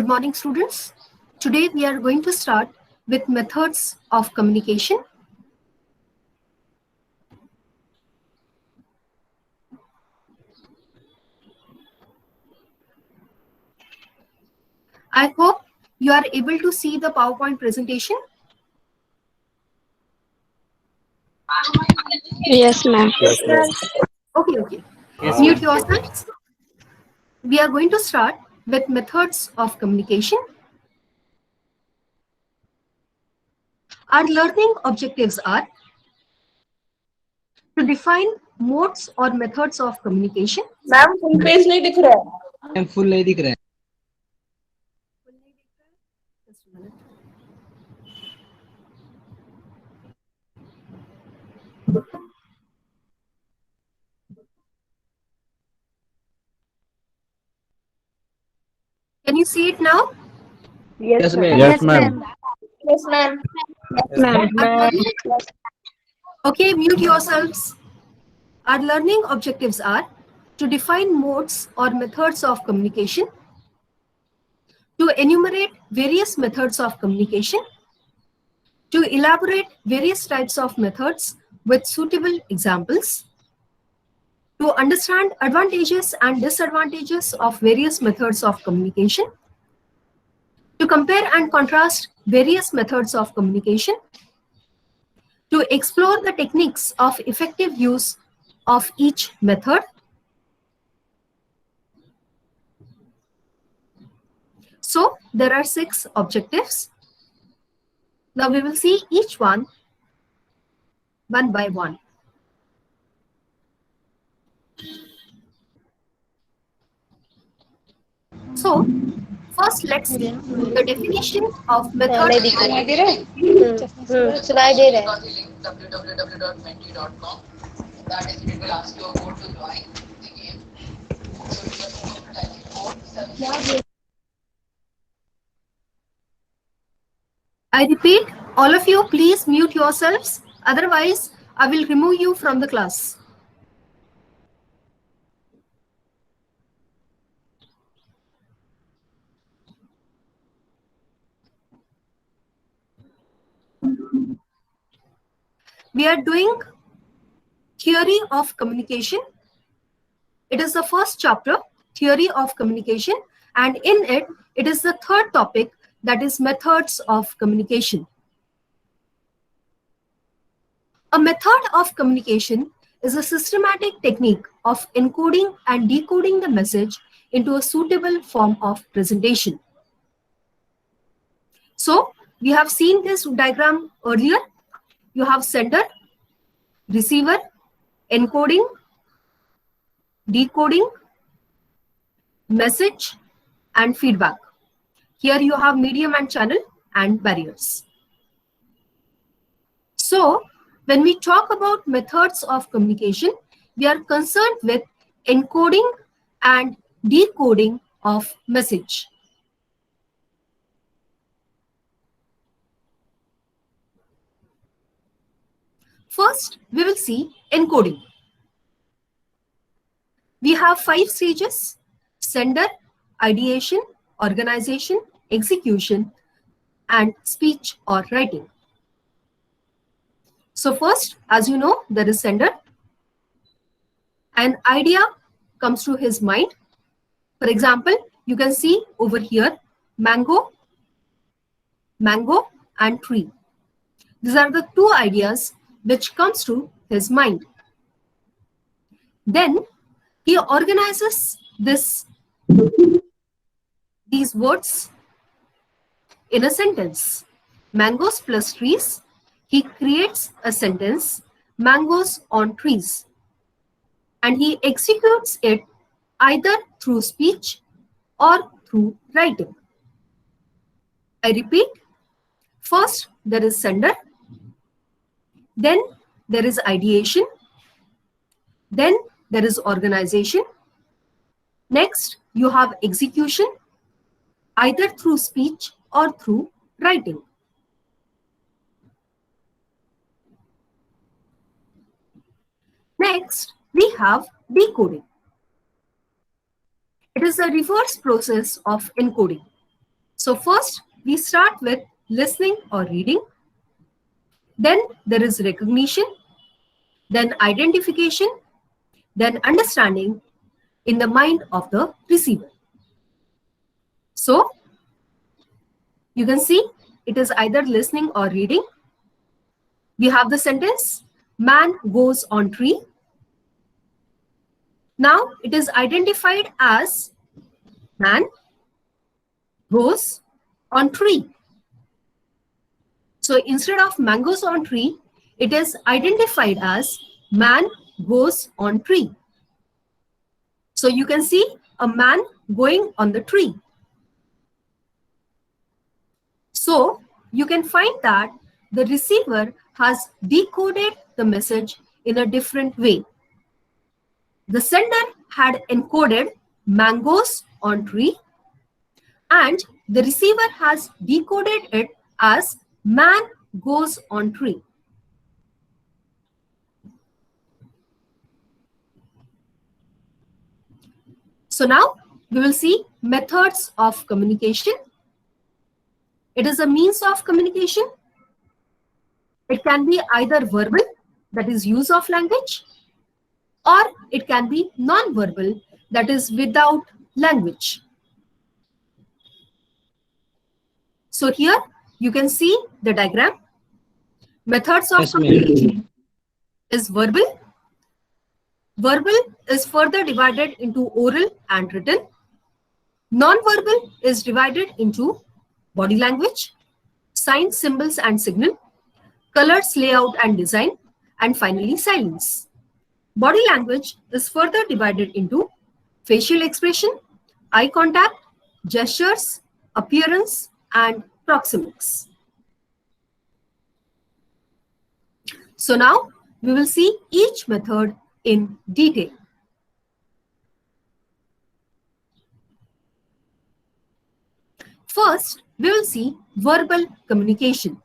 Good morning, students. Today we are going to start with methods of communication. I hope you are able to see the PowerPoint presentation. Yes, ma'am. Yes, ma'am. Okay. Mute yourselves. We are going to start with methods of communication. Our learning objectives are to define modes or methods of communication. Ma'am full page नहीं दिख रहा है। Ma'am full नहीं दिख रहा है। Just a minute. Can you see it now? Yes, ma'am. Yes, ma'am. Yes, ma'am. Ma'am. Okay, mute yourselves. Our learning objectives are to define modes or methods of communication, to enumerate various methods of communication, to elaborate various types of methods with suitable examples, to understand advantages and disadvantages of various methods of communication, to compare and contrast various methods of communication, to explore the techniques of effective use of each method. So there are 6 objectives. Now we will see each one by one. So first let's see the definition of method. सुनाई दे रहा है? सुनाई दे रहा है। www.menti.com. That is, it will ask you a code to join the game. So you just need to type the code 7. I repeat, all of you please mute yourselves, otherwise I will remove you from the class. We are doing theory of communication. It is the first chapter, theory of communication, and in it, it is the third topic, that is methods of communication. A method of communication is a systematic technique of encoding and decoding the message into a suitable form of presentation. So we have seen this diagram earlier. You have sender, receiver, encoding, decoding, message, and feedback. Here you have medium and channel and barriers. So when we talk about methods of communication, we are concerned with encoding and decoding of message. First, we will see encoding. We have 5 stages: sender, ideation, organization, execution, and speech or writing. So first, as you know, there is sender. An idea comes to his mind. For example, you can see over here, mango, and tree. These are the 2 ideas which comes to his mind. Then he organizes these words in a sentence. Mangoes plus trees. He creates a sentence, mangoes on trees, and he executes it either through speech or through writing. I repeat, first there is sender, then there is ideation, then there is organization. Next, you have execution, either through speech or through writing. Next, we have decoding. It is a reverse process of encoding. So first, we start with listening or reading. Then there is recognition, then identification, then understanding in the mind of the receiver. So you can see it is either listening or reading. We have the sentence, man goes on tree. Now it is identified as man goes on tree. So instead of mangoes on tree, it is identified as man goes on tree. So you can see a man going on the tree. So you can find that the receiver has decoded the message in a different way. The sender had encoded mangoes on tree, and the receiver has decoded it as man goes on tree. So now we will see methods of communication. It is a means of communication. It can be either verbal, that is use of language, or it can be non-verbal, that is without language. So here you can see the diagram. Methods of communication is verbal. Verbal is further divided into oral and written. Non-verbal is divided into body language, signs, symbols and signal, colors, layout and design, and finally silence. Body language is further divided into facial expression, eye contact, gestures, appearance, and proxemics. So now we will see each method in detail. First, we will see verbal communication.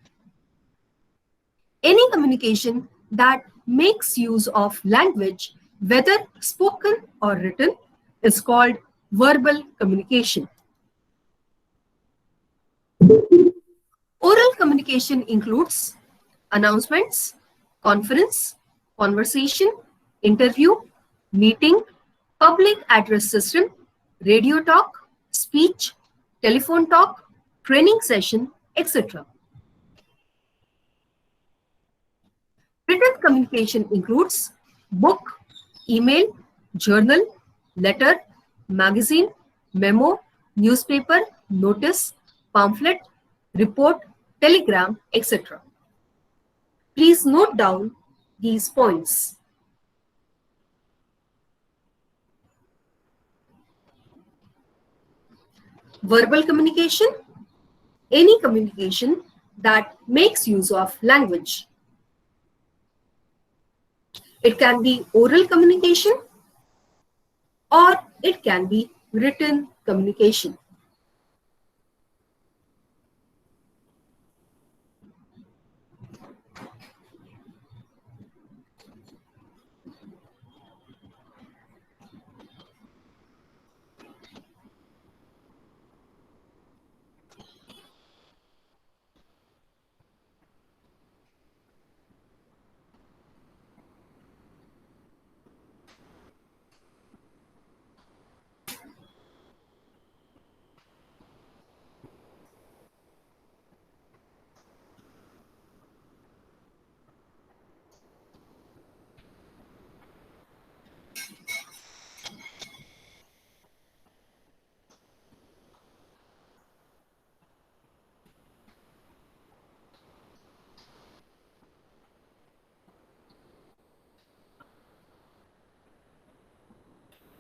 Any communication that makes use of language, whether spoken or written, is called verbal communication. Oral communication includes announcements, conference, conversation, interview, meeting, public address system, radio talk, speech, telephone talk, training session, etc. Written communication includes book, email, journal, letter, magazine, memo, newspaper, notice, pamphlet, report, telegram, etc. Please note down these points. Verbal communication, any communication that makes use of language. It can be oral communication or it can be written communication.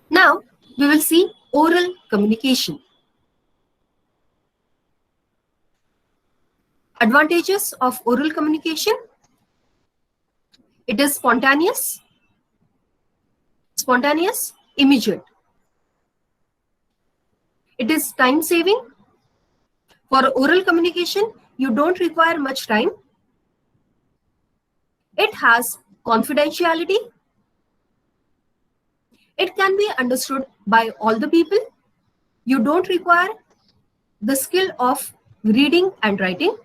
Now we will see oral communication. Advantages of oral communication. It is spontaneous, immediate. It is time saving. For oral communication, you don't require much time. It has confidentiality. It can be understood by all the people. You don't require the skill of reading and writing.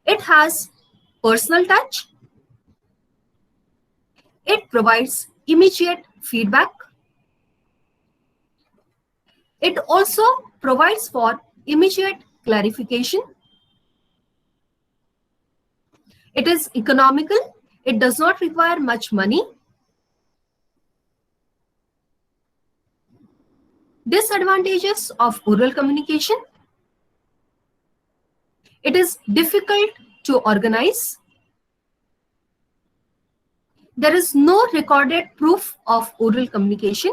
It has personal touch. It provides immediate feedback. It also provides for immediate clarification. It is economical. It does not require much money. Disadvantages of oral communication. It is difficult to organize. There is no recorded proof of oral communication.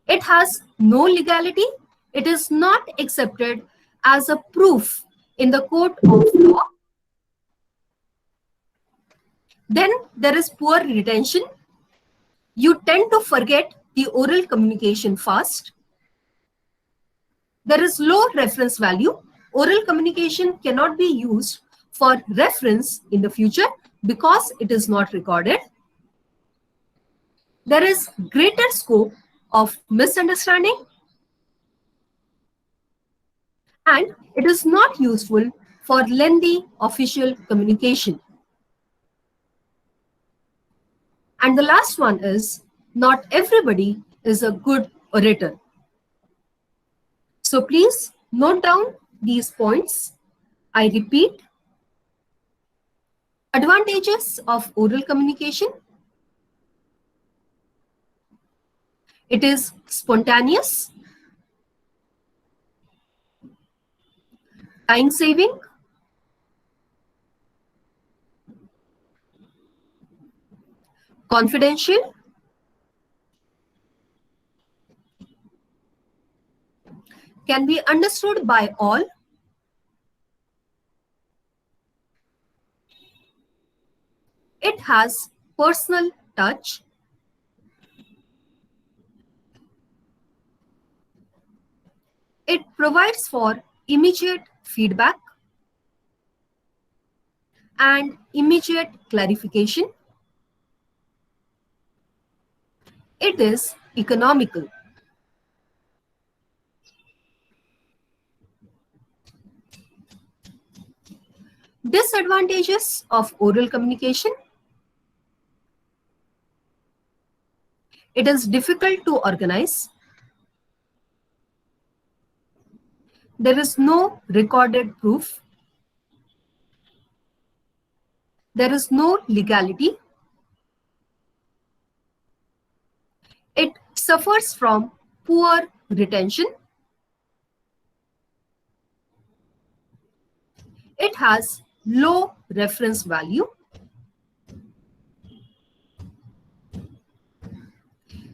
It has no legality. It is not accepted as a proof in the court of law. Then there is poor retention. You tend to forget the oral communication fast. There is low reference value. Oral communication cannot be used for reference in the future because it is not recorded. There is greater scope of misunderstanding, and it is not useful for lengthy official communication. And the last one is, not everybody is a good orator. So please note down these points. I repeat, advantages of oral communication. It is spontaneous, time saving, confidential, can be understood by all, it has personal touch, it provides for immediate feedback and immediate clarification, it is economical. Disadvantages of oral communication. It is difficult to organize. There is no recorded proof. There is no legality. It suffers from poor retention. It has low reference value.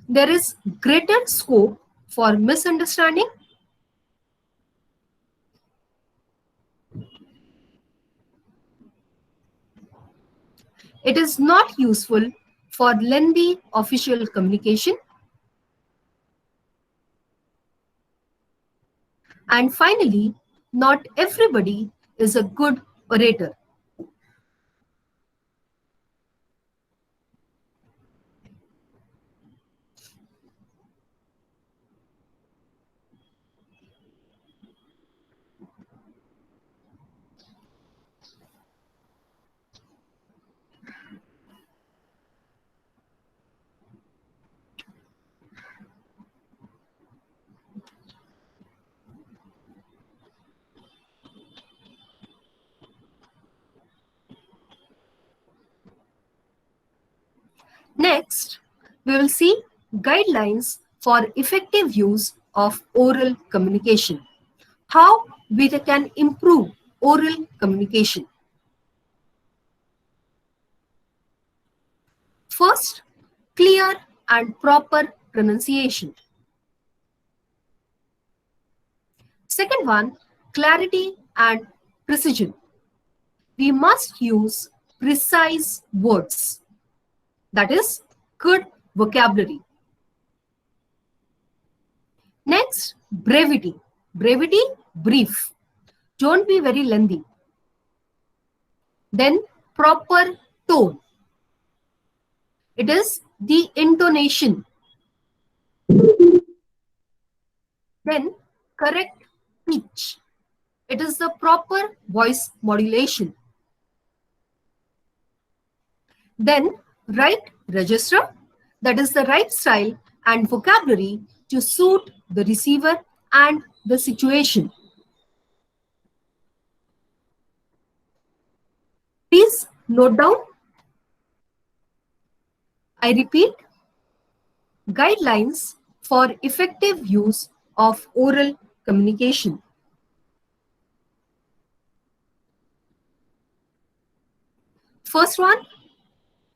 There is greater scope for misunderstanding. It is not useful for lengthy official communication. And finally, not everybody is a good orator. Next, we will see guidelines for effective use of oral communication. How we can improve oral communication. First, clear and proper pronunciation. Second one, clarity and precision. We must use precise words. That is, good vocabulary. Next, brevity. Brevity, brief. Don't be very lengthy. Then, proper tone. It is the intonation. Then correct pitch. It is the proper voice modulation. Then right register. That is the right style and vocabulary to suit the receiver and the situation. Please note down. I repeat, guidelines for effective use of oral communication. First one,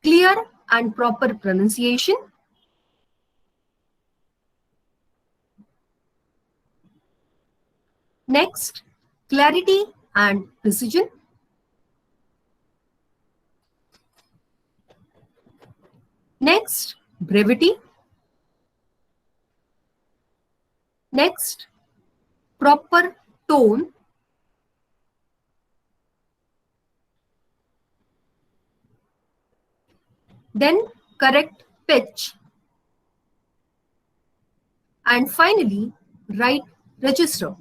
clear and proper pronunciation. Next, clarity and precision. Next, brevity. Next, proper tone. Then correct pitch. And finally, right register.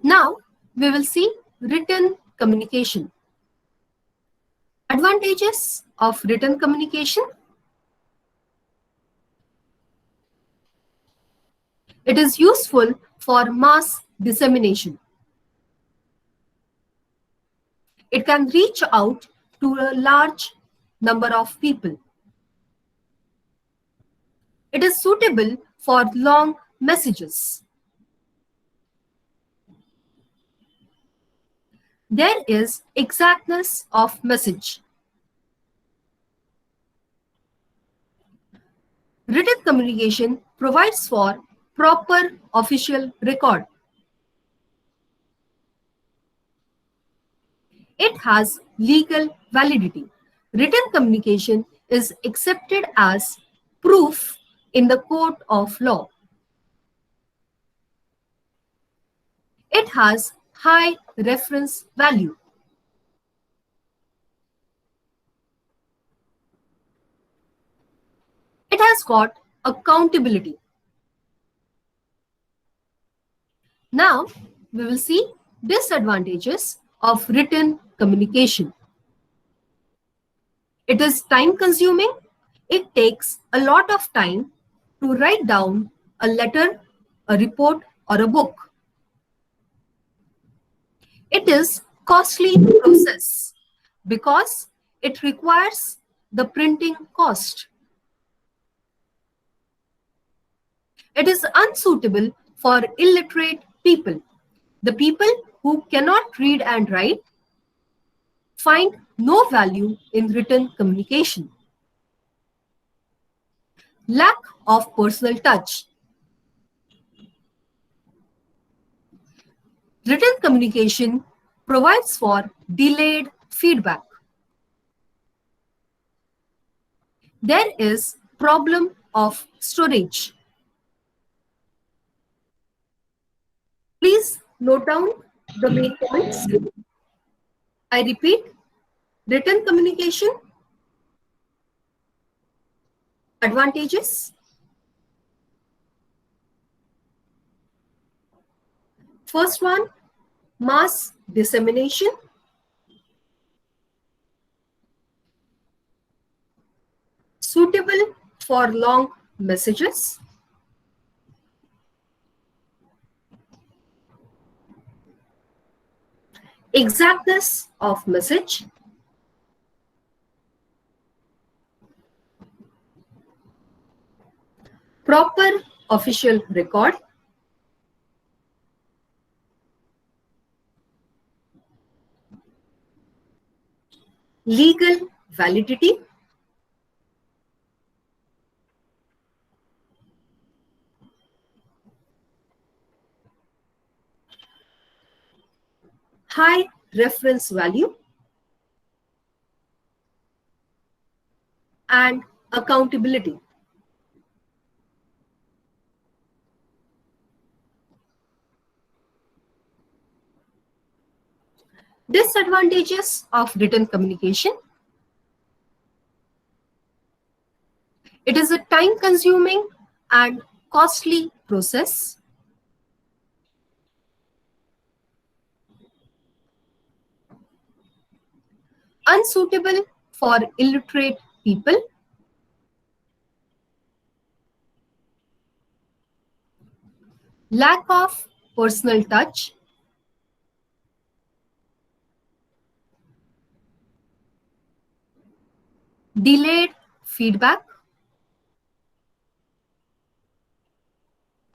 Now, we will see written communication. Advantages of written communication. It is useful for mass dissemination. It can reach out to a large number of people. It is suitable for long messages. There is exactness of message. Written communication provides for proper official record. It has legal validity. Written communication is accepted as proof in the court of law. It has high reference value. It has got accountability. Now, we will see disadvantages of written communication. It is time consuming. It takes a lot of time to write down a letter, a report, or a book. It is costly process because it requires the printing cost. It is unsuitable for illiterate people. The people who cannot read and write find no value in written communication. Lack of personal touch. Written communication provides for delayed feedback. There is problem of storage. Please note down the main points. I repeat, written communication, advantages. First one, mass dissemination. Suitable for long messages. Exactness of message. Proper official record. Legal validity. High reference value. and accountability. Disadvantages of written communication. It is a time-consuming and costly process. Unsuitable for illiterate people. Lack of personal touch. Delayed feedback.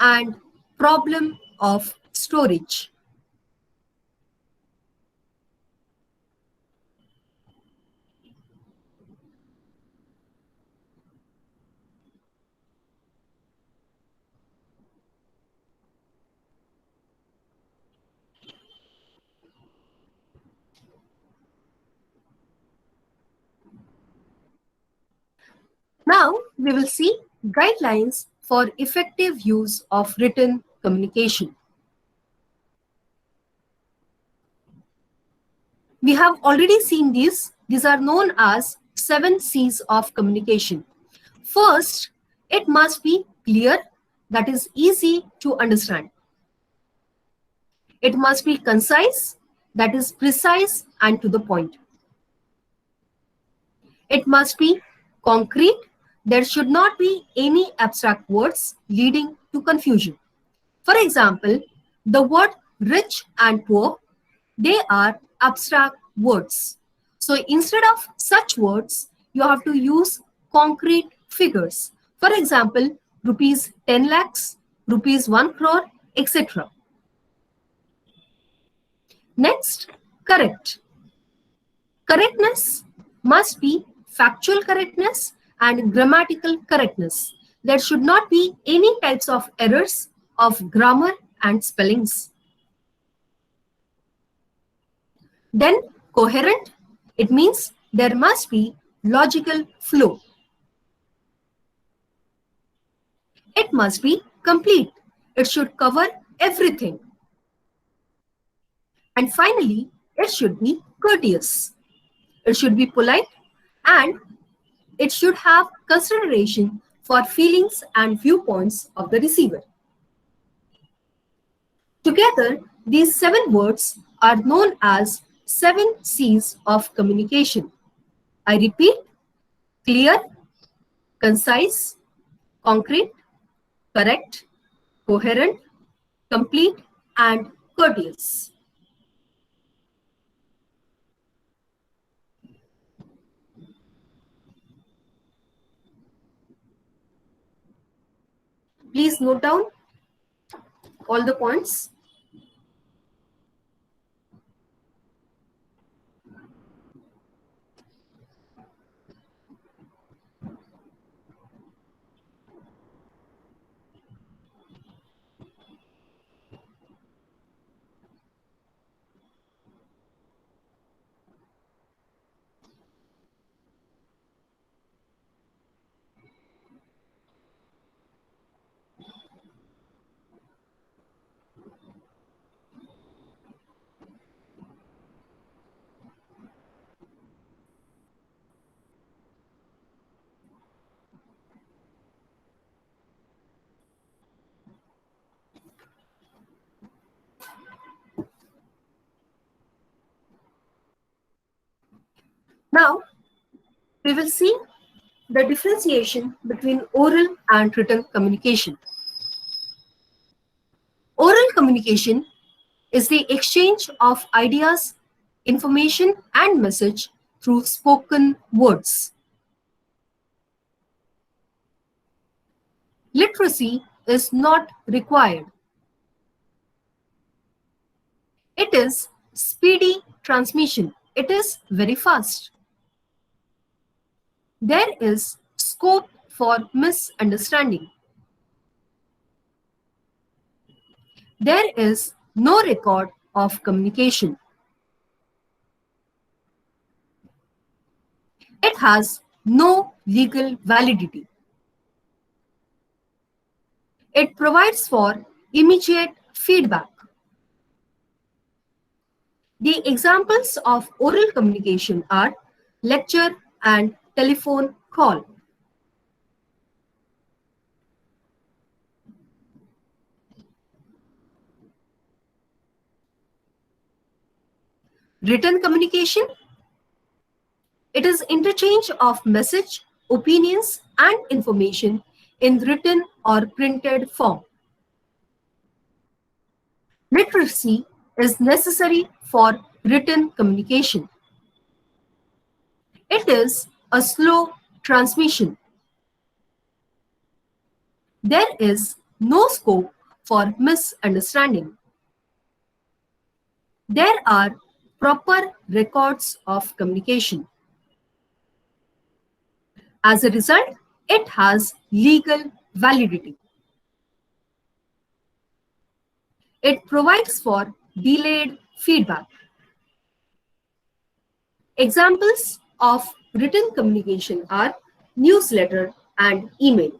And problem of storage. Now we will see guidelines for effective use of written communication. We have already seen these. These are known as 7 C's of communication. First, it must be clear, that is easy to understand. It must be concise, that is precise and to the point. It must be concrete. There should not be any abstract words leading to confusion. For example, the word rich and poor, they are abstract words. So instead of such words, you have to use concrete figures. For example, rupees 10 lakhs, rupees 1 crore, etc. Next, correct. Correctness must be factual correctness and grammatical correctness. There should not be any types of errors of grammar and spellings. Then coherent, it means there must be logical flow. It must be complete. It should cover everything. And finally, it should be courteous. It should be polite and it should have consideration for feelings and viewpoints of the receiver. Together, these 7 words are known as 7 C's of communication. I repeat, clear, concise, concrete, correct, coherent, complete, and courteous. Please note down all the points. Now, we will see the differentiation between oral and written communication. Oral communication is the exchange of ideas, information, and message through spoken words. Literacy is not required. It is speedy transmission. It is very fast. There is scope for misunderstanding. There is no record of communication. It has no legal validity. It provides for immediate feedback. The examples of oral communication are lecture and telephone call. Written communication. It is interchange of message, opinions, and information in written or printed form. Literacy is necessary for written communication. It is a slow transmission. There is no scope for misunderstanding. There are proper records of communication. As a result, it has legal validity. It provides for delayed feedback. Examples of written communication are newsletter and email.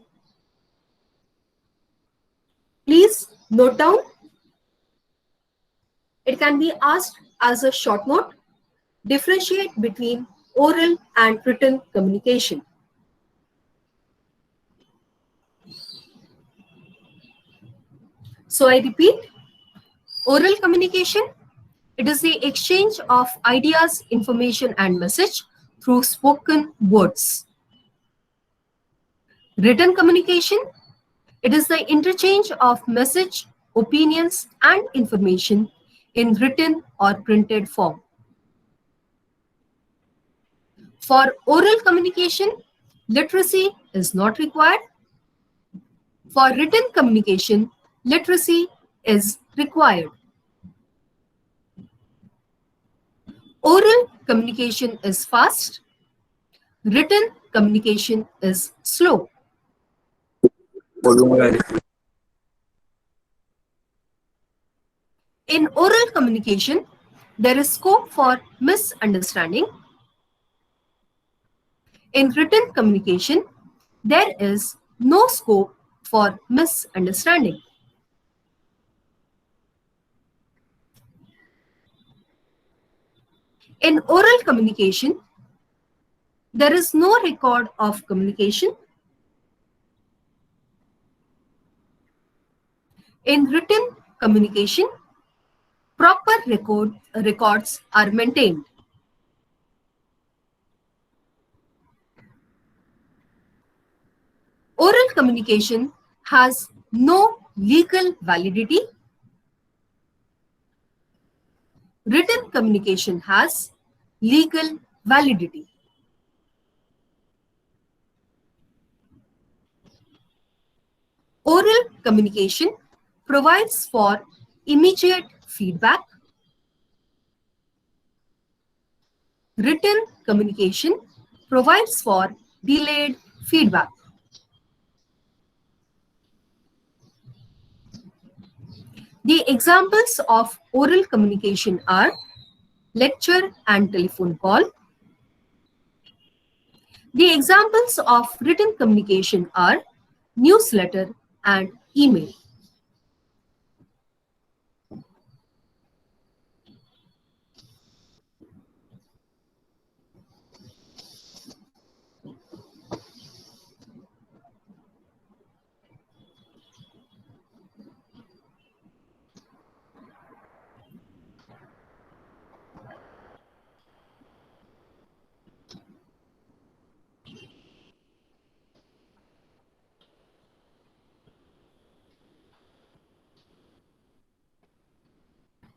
Please note down. It can be asked as a short note. Differentiate between oral and written communication. So I repeat, oral communication, it is the exchange of ideas, information, and message through spoken words. Written communication, it is the interchange of message, opinions, and information in written or printed form. For oral communication, literacy is not required. For written communication, literacy is required. Oral communication is fast. Written communication is slow. In oral communication, there is scope for misunderstanding. In written communication, there is no scope for misunderstanding. In oral communication, there is no record of communication. In written communication, proper records are maintained. Oral communication has no legal validity. Written communication has legal validity. Oral communication provides for immediate feedback. Written communication provides for delayed feedback. The examples of oral communication are lecture and telephone call. The examples of written communication are newsletter and email.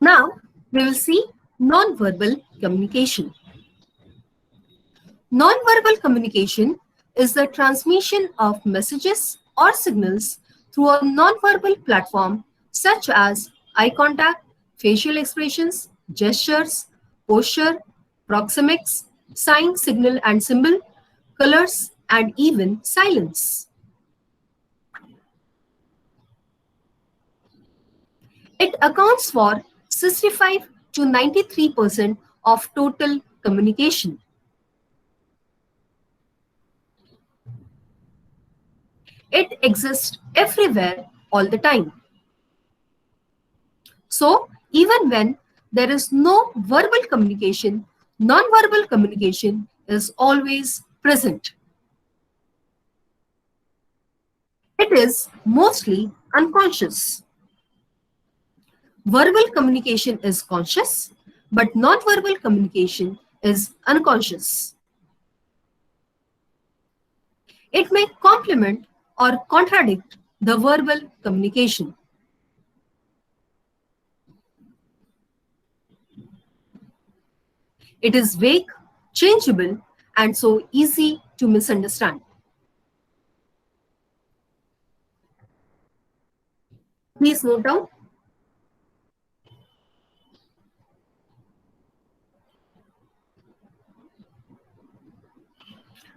Now, we will see nonverbal communication. Nonverbal communication is the transmission of messages or signals through a nonverbal platform such as eye contact, facial expressions, gestures, posture, proxemics, sign, signal and symbol, colors, and even silence. It accounts for 65 to 93% of total communication. It exists everywhere all the time. So, even when there is no verbal communication, non-verbal communication is always present. It is mostly unconscious. Verbal communication is conscious, but non-verbal communication is unconscious. It may complement or contradict the verbal communication. It is vague, changeable, and so easy to misunderstand. Please note down.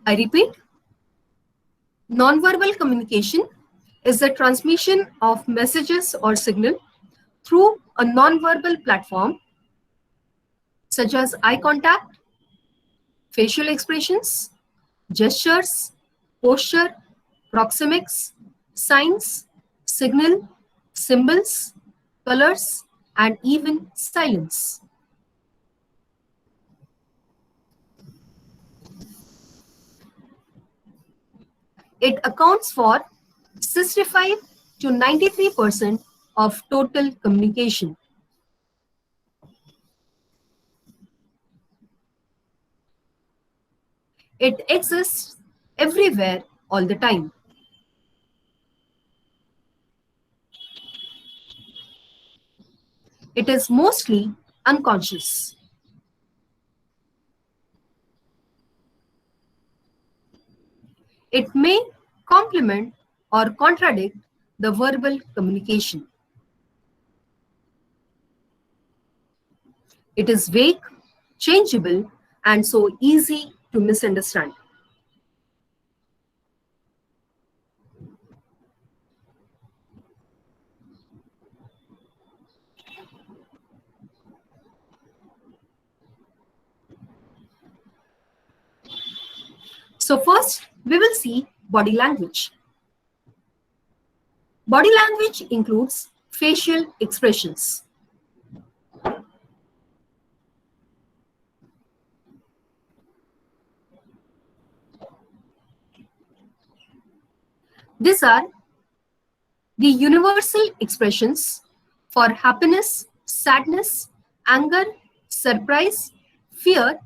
I repeat, nonverbal communication is the transmission of messages or signal through a nonverbal platform such as eye contact, facial expressions, gestures, posture, proxemics, signs, signal, symbols, colors, and even silence. It accounts for 65 to 93% of total communication. It exists everywhere all the time. It is mostly unconscious. It may complement or contradict the verbal communication. It is vague, changeable, and so easy to misunderstand. So first, we will see body language. Body language includes facial expressions. These are the universal expressions for happiness, sadness, anger, surprise, fear,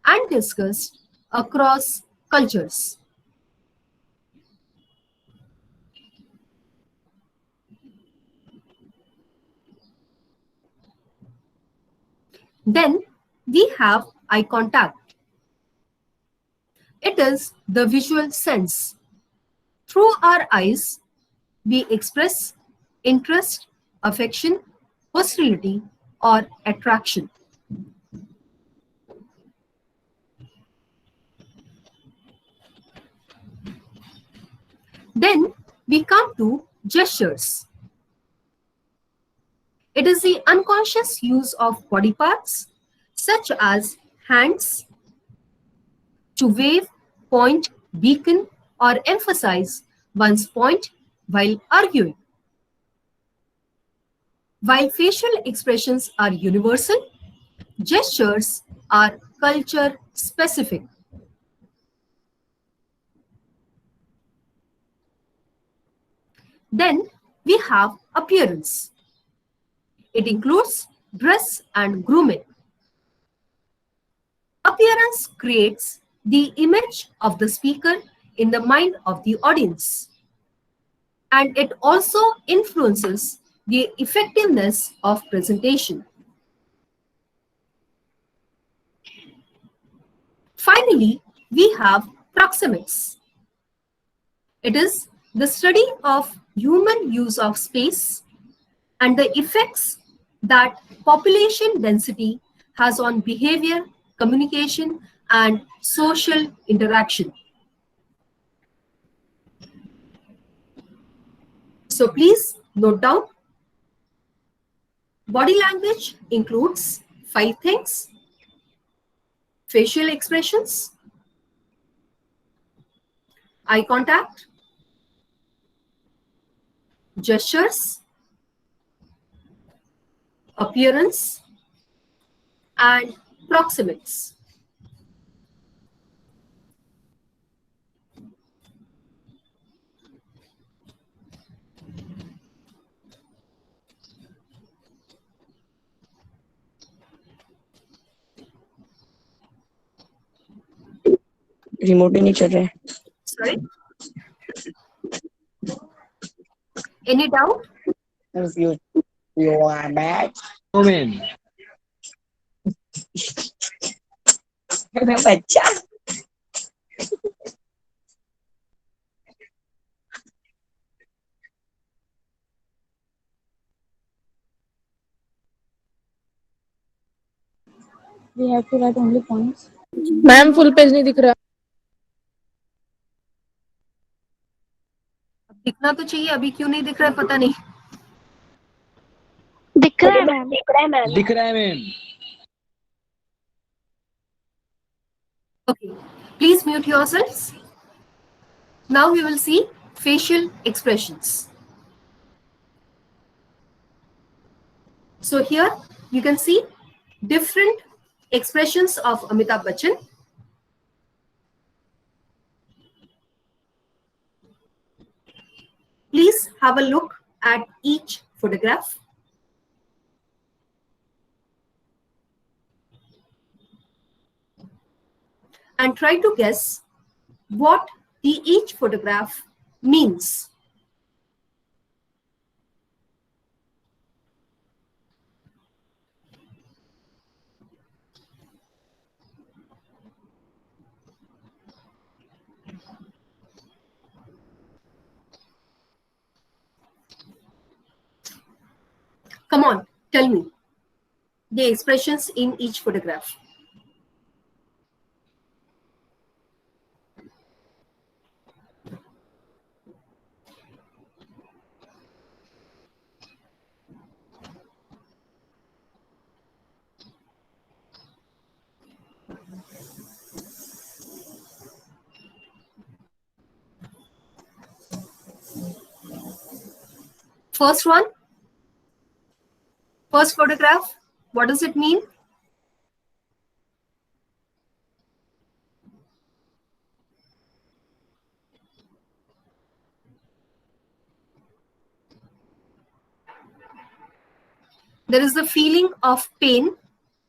and disgust across cultures. Then we have eye contact. It is the visual sense. Through our eyes, we express interest, affection, hostility, or attraction. Then we come to gestures. It is the unconscious use of body parts, such as hands, to wave, point, beacon, or emphasize one's point while arguing. While facial expressions are universal, gestures are culture specific. Then we have appearance. It includes dress and grooming. Appearance creates the image of the speaker in the mind of the audience. And it also influences the effectiveness of presentation. Finally, we have proxemics. It is the study of human use of space and the effects that population density has on behavior, communication, and social interaction. So please note down. Body language includes 5 things: facial expressions, eye contact, gestures, appearance, and proxemics. Remote ही नहीं चल रहा है. Sorry? Any doubt? You are bad. No, ma'am. बच्चा. We have to write only points. Ma'am full page नहीं दिख रहा. दिखना तो चाहिए, अभी क्यों नहीं दिख रहा है पता नहीं. दिख रहा है मैम. दिख रहा है ma'am. Okay, please mute yourselves. Now we will see facial expressions. So here you can see different expressions of Amitabh Bachchan. Please have a look at each photograph. And try to guess what each photograph means. Come on, tell me the expressions in each photograph. First one, first photograph, what does it mean? There is the feeling of pain,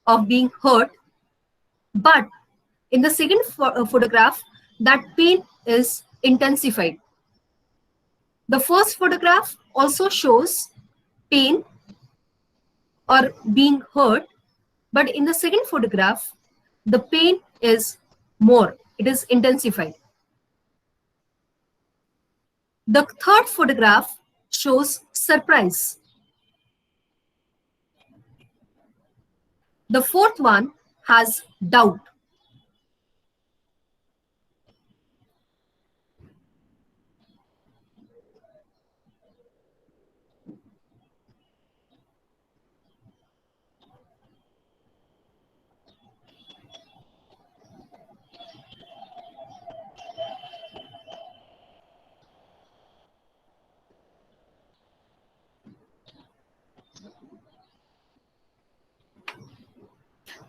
of being hurt, but in the second photograph, that pain is intensified. The first photograph also shows pain or being hurt, but in the second photograph, the pain is more, it is intensified. The third photograph shows surprise. The fourth one has doubt.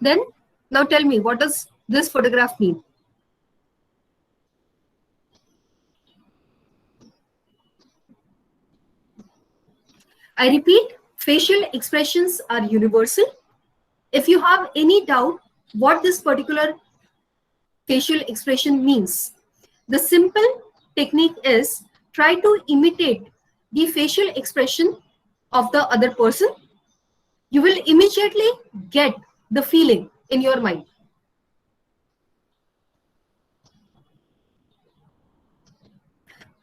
Then, now tell me, what does this photograph mean? I repeat, facial expressions are universal. If you have any doubt what this particular facial expression means, the simple technique is try to imitate the facial expression of the other person. You will immediately get the feeling in your mind.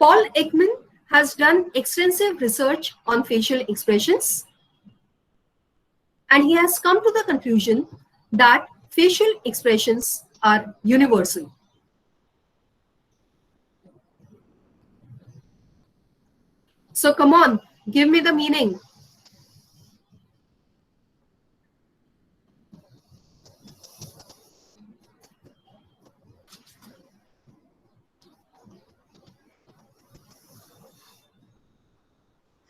Paul Ekman has done extensive research on facial expressions, and he has come to the conclusion that facial expressions are universal. So come on, give me the meaning.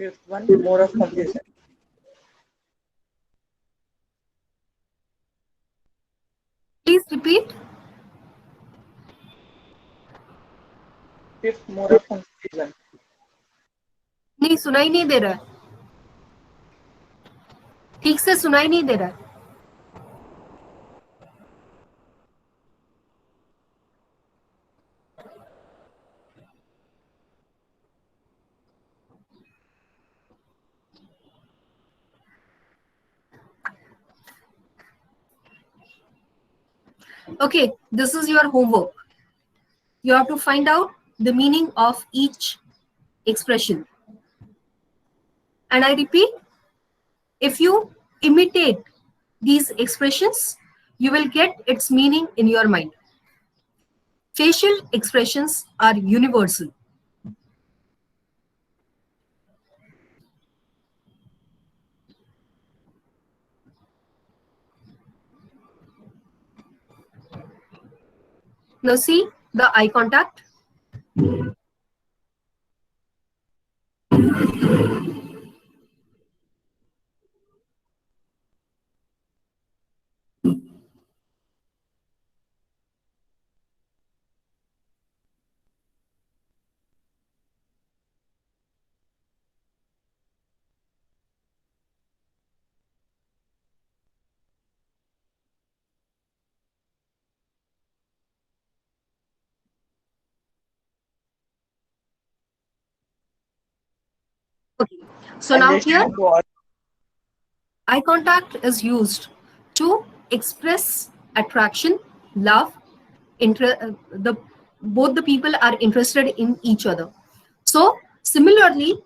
Fifth one, more of confusion. Please repeat. Fifth, more of confusion. नहीं, सुनाई नहीं दे रहा है. ठीक से सुनाई नहीं दे रहा है. Okay, this is your homework. You have to find out the meaning of each expression. And I repeat, if you imitate these expressions, you will get its meaning in your mind. Facial expressions are universal. Now see the eye contact. Okay. So now here, eye contact is used to express attraction, love, both the people are interested in each other. So similarly,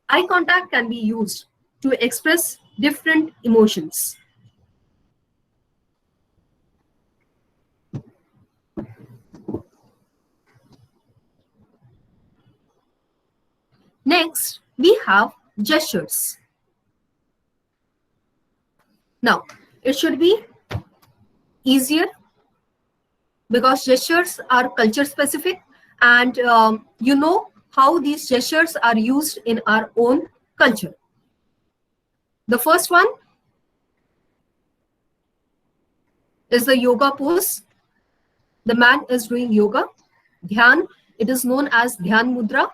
eye contact can be used to express different emotions. Next, we have gestures. Now, it should be easier because gestures are culture specific, and you know how these gestures are used in our own culture. The first one is the yoga pose. The man is doing yoga. Dhyan, it is known as Dhyan Mudra.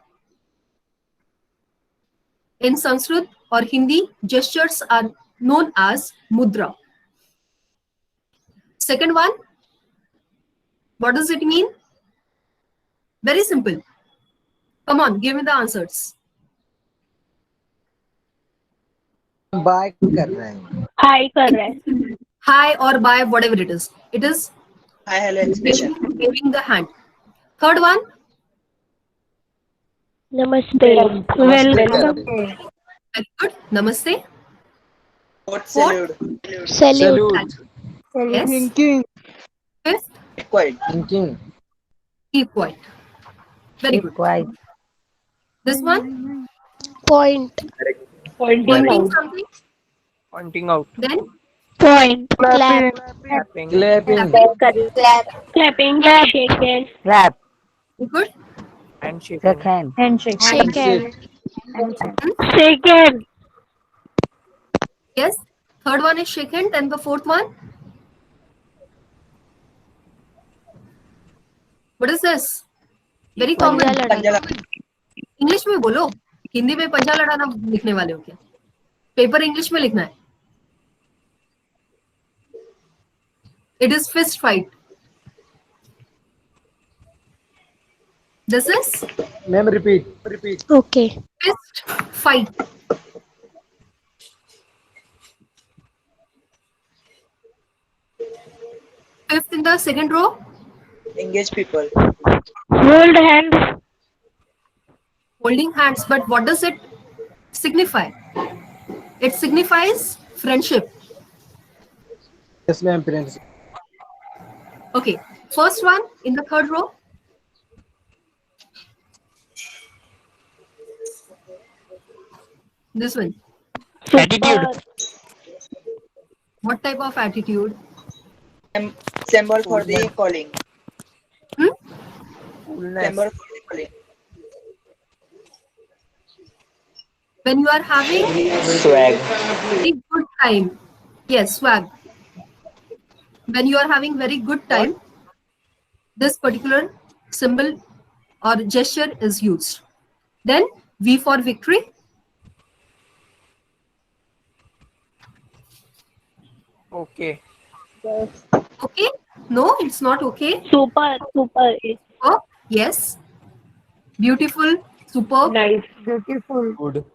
In Sanskrit or Hindi, gestures are known as mudra. Second one, what does it mean? Very simple. Come on, give me the answers. बाय कर रहे हैं. हाय कर रहा है. Hi or bye, whatever it is. It is Hi, hello expression. waving the hand. Third one, नमस्ते. Welcome. very good. Namaste. Fourth, salute. Salute. Yes. Thinking. Fifth, Quiet. Thinking. keep quiet. Very good. Quiet. This one, point. pointing something. Pointing out. Then point. Clap. Clapping. Clapping. Shake hand. Clap. good. And shaking. Shake hand. Handshake. Shake hand. Handshake. Shake hand. Yes. Third one is shake hand. And the fourth one, what is this? Very common. पंजा लड़ाना. English में बोलो. हिंदी में पंजा लड़ाना लिखने वाले हो क्या? Paper English में लिखना है. It is fist fight. This is Ma'am, repeat. Okay. fist fight. Fifth in the second row, Engage people. Hold hand. holding hands. But what does it signify? It signifies friendship. Yes, ma'am. Friends. Okay. First one in the third row. This one. Attitude. What type of attitude? Symbol for the calling. Hmm? Symbol for the calling. When you are having Swag. very good time. Yes, swag. When you are having very good time, this particular symbol or gesture is used. Then V for victory. Okay. Okay? No, it's not okay. Super. Oh, yes. Beautiful. Superb. Nice. Beautiful. Good.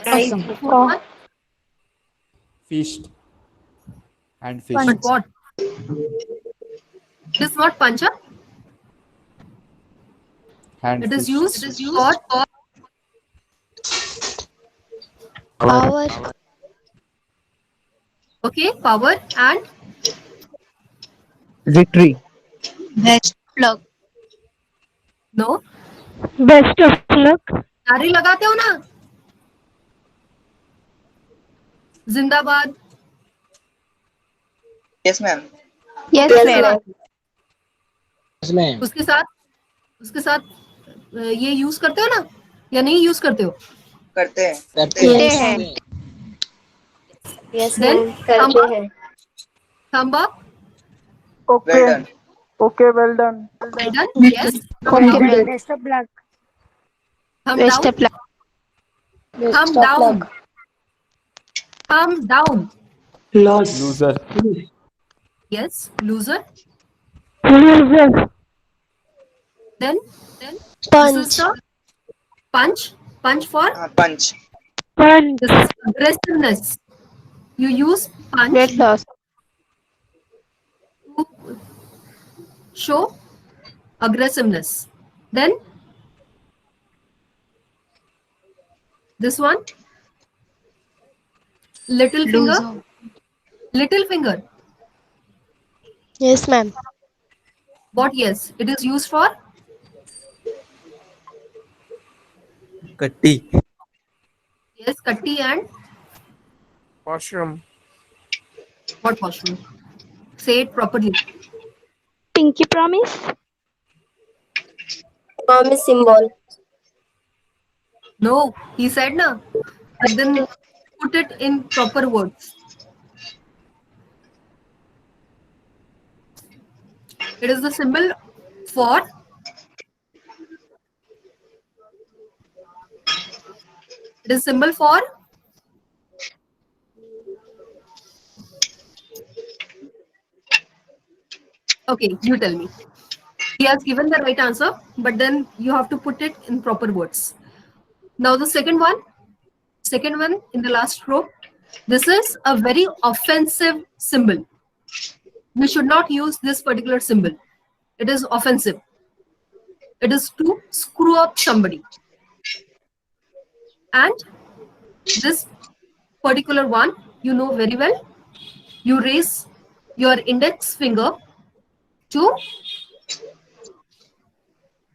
Nice. Awesome. Fourth one. Feast and But fish. what? It is not pancha. Hand It is fish. used for Power. okay, power and Victory. Best plug. no. Best of luck. नारे लगाते हो ना? जिंदाबाद. Yes, ma'am. Yes, ma'am. Yes, ma'am. उसके साथ ये use करते हो ना या नहीं यूज करते हो? करते हैं. करते हैं. Yes, Then ma'am. करते हैं. thumb up. Well done. Okay, well done. Well done. Yes. Okay, ma'am. Best of luck. Thumb Best down. of luck. Thumb down. Thumb down. Loser. Yes. Loser. Loser. Then this Punch. is the punch. Punch for Punch. Punch. this is aggressiveness. You use punch Weight loss. to show aggressiveness. Then this one, little finger. Little finger. Yes, ma'am. What? Yes, it is used for Katti. yes, katti and Washroom. what washroom? Say it properly. Pinky promise. Promise symbol. No, he said na. But then put it in proper words. It is the symbol for it is symbol for okay, you tell me. He has given the right answer, but then you have to put it in proper words. Now the second one in the last row. This is a very offensive symbol. You should not use this particular symbol. It is offensive. It is to screw up somebody. And this particular one, you know very well. You raise your index finger to,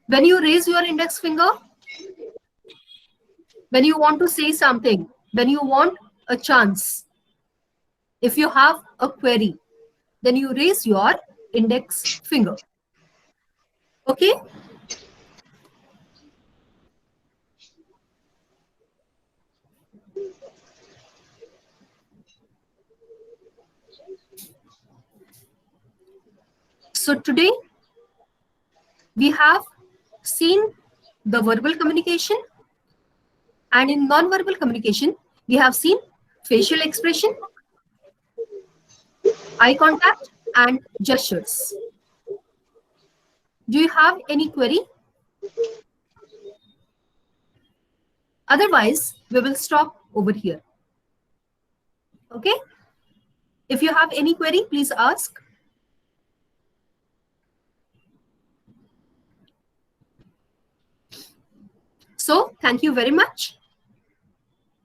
when you raise your index finger, when you want to say something, when you want a chance, if you have a query, then you raise your index finger. Okay? So today we have seen the verbal communication, and in non-verbal communication we have seen facial expression, eye contact and gestures. Do you have any query? Otherwise, we will stop over here. Okay? If you have any query, please ask. So, thank you very much.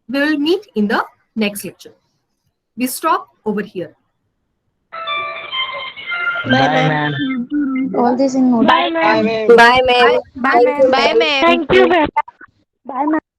We will meet in the next lecture. We stop over here. Bye, ma'am. All this in note. Bye, ma'am. Bye, ma'am. Bye, ma'am. Bye, Bye, ma'am. Thank you, ma'am. Bye, ma'am.